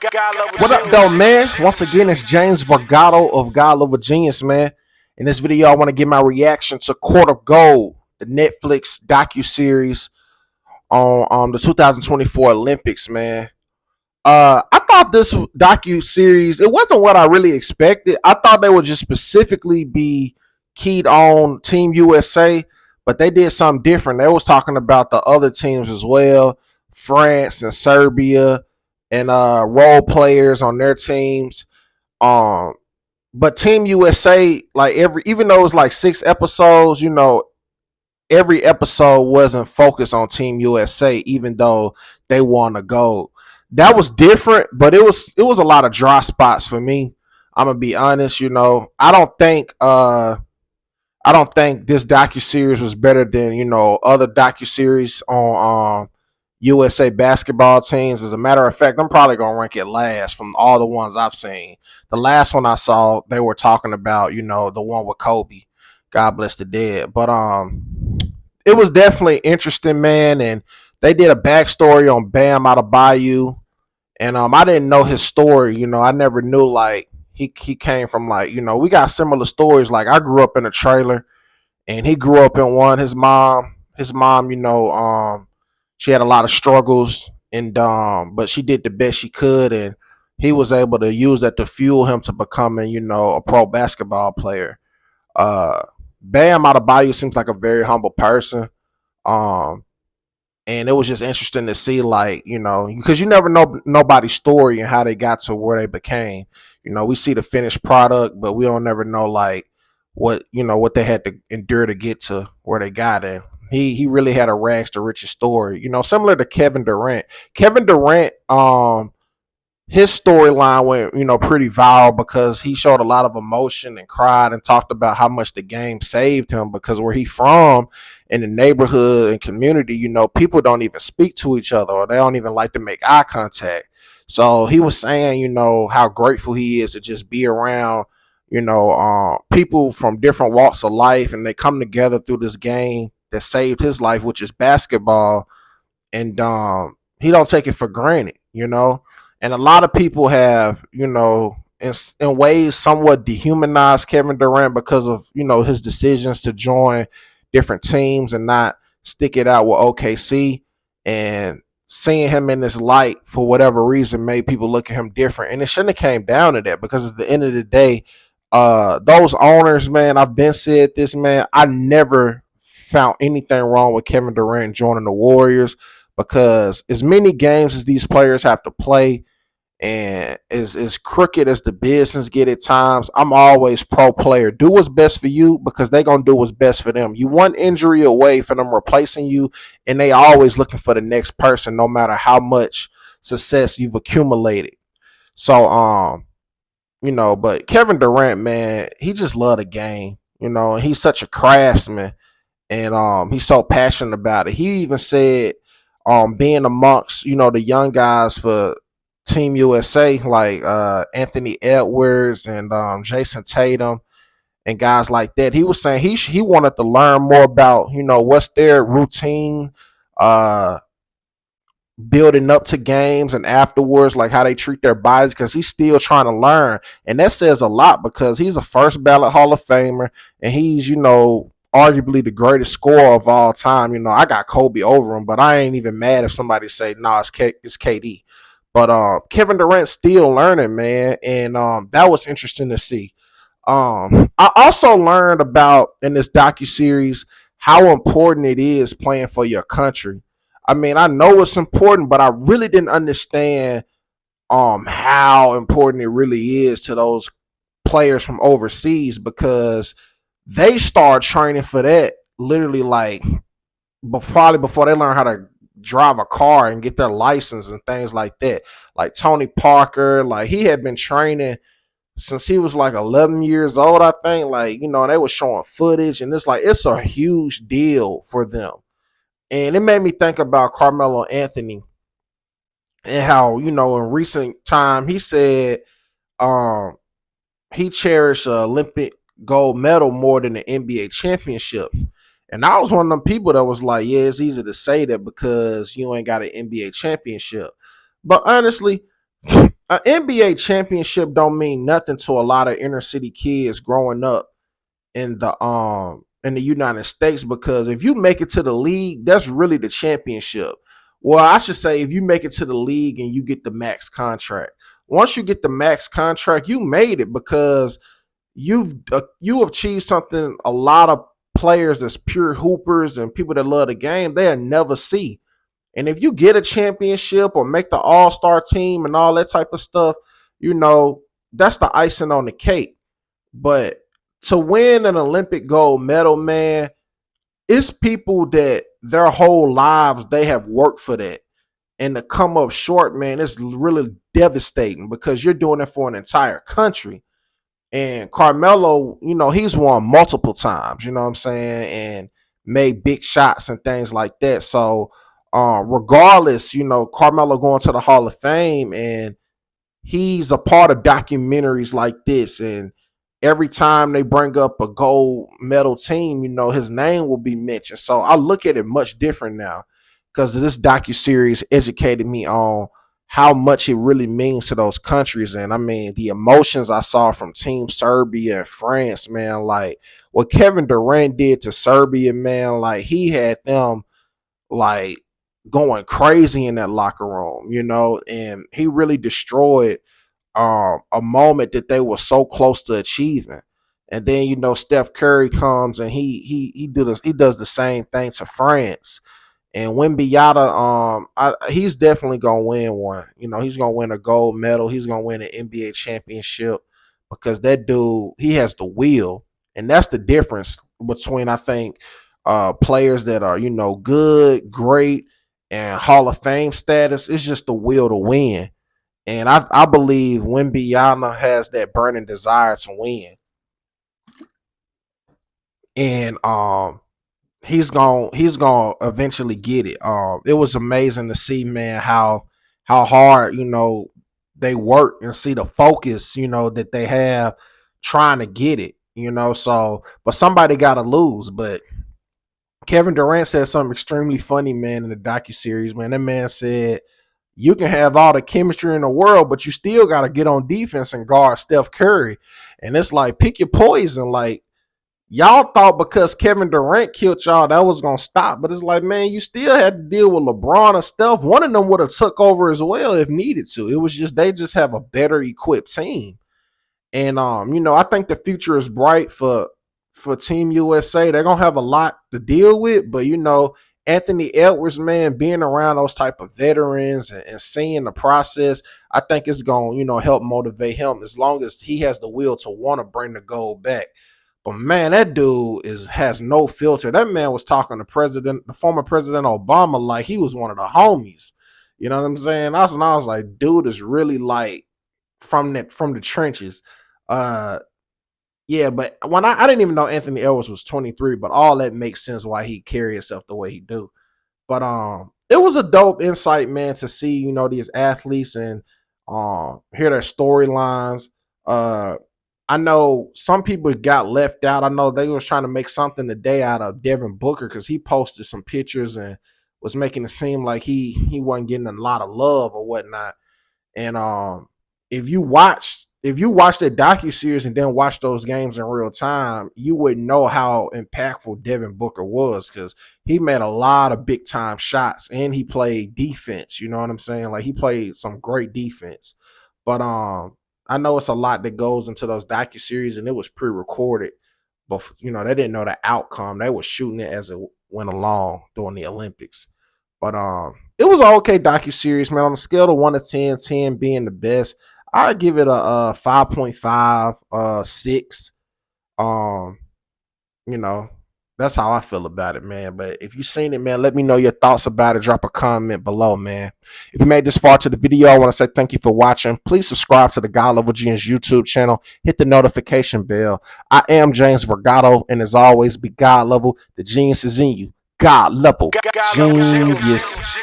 What up, though, man? Once again, it's James Vergado of God Level Genius, man. In this video, I want to give my reaction to Court of Gold, the Netflix docu-series on the 2024 Olympics, man. I thought this docu-series, it wasn't what I really expected. I thought they would just specifically be keyed on Team USA, but they did something different. They was talking about the other teams as well, France and Serbia, and role players on their teams. Um, but Team USA, like even though it was like 6 episodes, every episode wasn't focused on Team USA, even though they won a gold. That was different, but it was a lot of dry spots for me. I'm gonna be honest, I don't think this docu series was better than other docu series on USA basketball teams. As a matter of fact, I'm probably gonna rank it last from all the ones I've seen. The last one I saw, they were talking about the one with Kobe. God bless the dead. But it was definitely interesting, man. And they did a backstory on Bam out of Bayou, and I didn't know his story. I never knew like he came from like we got similar stories. Like I grew up in a trailer, and he grew up in one. His mom, she had a lot of struggles, and but she did the best she could, and he was able to use that to fuel him to becoming a pro basketball player. Uh, Bam Adebayo seems like a very humble person. Um, and it was just interesting to see, like because you never know nobody's story and how they got to where they became. We see the finished product, but we don't never know like what they had to endure to get to where they got in. He really had a rags to riches story. Similar to Kevin Durant. Kevin Durant, his storyline went pretty viral because he showed a lot of emotion and cried and talked about how much the game saved him, because where he from in the neighborhood and community, people don't even speak to each other, or they don't even like to make eye contact. So he was saying how grateful he is to just be around people from different walks of life, and they come together through this game that saved his life, which is basketball. And he don't take it for granted. And a lot of people have in ways somewhat dehumanized Kevin Durant because of his decisions to join different teams and not stick it out with OKC. And seeing him in this light for whatever reason made people look at him different, and it shouldn't have came down to that, because at the end of the day, those owners, man, I've been said this, man, I never found anything wrong with Kevin Durant joining the Warriors, because as many games as these players have to play, and as crooked as the business get at times, I'm always pro player. Do what's best for you, because they're gonna do what's best for them. You one injury away from them replacing you, and they always looking for the next person, no matter how much success you've accumulated. So but Kevin Durant, man, he just loved the game, and he's such a craftsman, and he's so passionate about it. He even said being amongst the young guys for Team USA, like Anthony Edwards and Jason Tatum and guys like that, he was saying he wanted to learn more about what's their routine, uh building up to games and afterwards, like how they treat their bodies, because he's still trying to learn. And that says a lot, because he's a first ballot Hall of Famer, and he's arguably the greatest scorer of all time. I got Kobe over him, but I ain't even mad if somebody say nah, it's KD. But Kevin Durant's still learning, man, and that was interesting to see. I also learned about in this docu series how important it is playing for your country. I mean, I know it's important, but I really didn't understand how important it really is to those players from overseas, because they start training for that literally like probably before they learn how to drive a car and get their license and things like that. Like Tony Parker, like he had been training since he was like 11 years old, I think. Like, they were showing footage, and it's a huge deal for them. And it made me think about Carmelo Anthony, and how, in recent time he said um he cherished an Olympic gold medal more than the NBA championship. And I was one of them people that was like, yeah, it's easy to say that because you ain't got an NBA championship. But honestly, An NBA championship don't mean nothing to a lot of inner city kids growing up in the United States, because if you make it to the league, that's really the championship. Well, I should say if you make it to the league and you get the max contract. Once you get the max contract, you made it, because you achieved something a lot of players that's pure hoopers and people that love the game they'll never see. And if you get a championship or make the all-star team and all that type of stuff, you know, that's the icing on the cake. But to win an Olympic gold medal, man, it's people that their whole lives they have worked for that. And to come up short, man, it's really devastating, because you're doing it for an entire country. And Carmelo, you know, he's won multiple times, you know what I'm saying, and made big shots and things like that. So, regardless, you know, Carmelo going to the Hall of Fame, and he's a part of documentaries like this. And every time they bring up a gold medal team, you know, his name will be mentioned. So I look at it much different now, because this docu-series educated me on how much it really means to those countries. And I mean, the emotions I saw from Team Serbia and France, man, like what Kevin Durant did to Serbia, man, like he had them like going crazy in that locker room, you know, and he really destroyed a moment that they were so close to achieving. And then, you know, Steph Curry comes and he does the same thing to France. And Wembyata, he's definitely gonna win one. You know, he's gonna win a gold medal. He's gonna win an NBA championship, because that dude, he has the will, and that's the difference between, I think, players that are, you know, good, great, and Hall of Fame status. It's just the will to win. And I believe Wembyama has that burning desire to win. And he's gonna eventually get it. It was amazing to see, man, how hard, you know, they work, and see the focus, you know, that they have trying to get it, you know. So but somebody gotta lose. But Kevin Durant said something extremely funny, man, in the docu-series, man. That man said, you can have all the chemistry in the world, but you still got to get on defense and guard Steph Curry. And it's like, pick your poison. Like, y'all thought because Kevin Durant killed y'all, that was going to stop. But it's like, man, you still had to deal with LeBron and Steph. One of them would have took over as well if needed to. It was just, they just have a better equipped team. And you know, I think the future is bright for Team USA. They're gonna have a lot to deal with, but you know, Anthony Edwards, man, being around those type of veterans and seeing the process, I think it's gonna, you know, help motivate him, as long as he has the will to want to bring the gold back. But man, that dude has no filter. That man was talking to the former President Obama, like he was one of the homies. You know what I'm saying? I was like, dude is really like from the trenches. Uh yeah, but when I didn't even know Anthony Edwards was 23, but all that makes sense why he carry himself the way he do. But it was a dope insight, man, to see, you know, these athletes and hear their storylines. Uh I know some people got left out. I know they was trying to make something today out of Devin Booker, because he posted some pictures and was making it seem like he wasn't getting a lot of love or whatnot. And if you watch that docu-series and then watch those games in real time, you would know how impactful Devin Booker was, because he made a lot of big time shots and he played defense. You know what I'm saying? Like he played some great defense. But I know it's a lot that goes into those docu-series, and it was pre-recorded. But you know, they didn't know the outcome. They were shooting it as it went along during the Olympics. But it was an okay docu series, man. On a scale of 1 to 10, 10 being the best, I give it a 5.5, 6. Um, you know, that's how I feel about it, man. But if you've seen it, man, let me know your thoughts about it. Drop a comment below, man. If you made this far to the video, I want to say thank you for watching. Please subscribe to the God Level Genius YouTube channel. Hit the notification bell. I am James Vergato, and as always, be God level. The genius is in you. God level genius.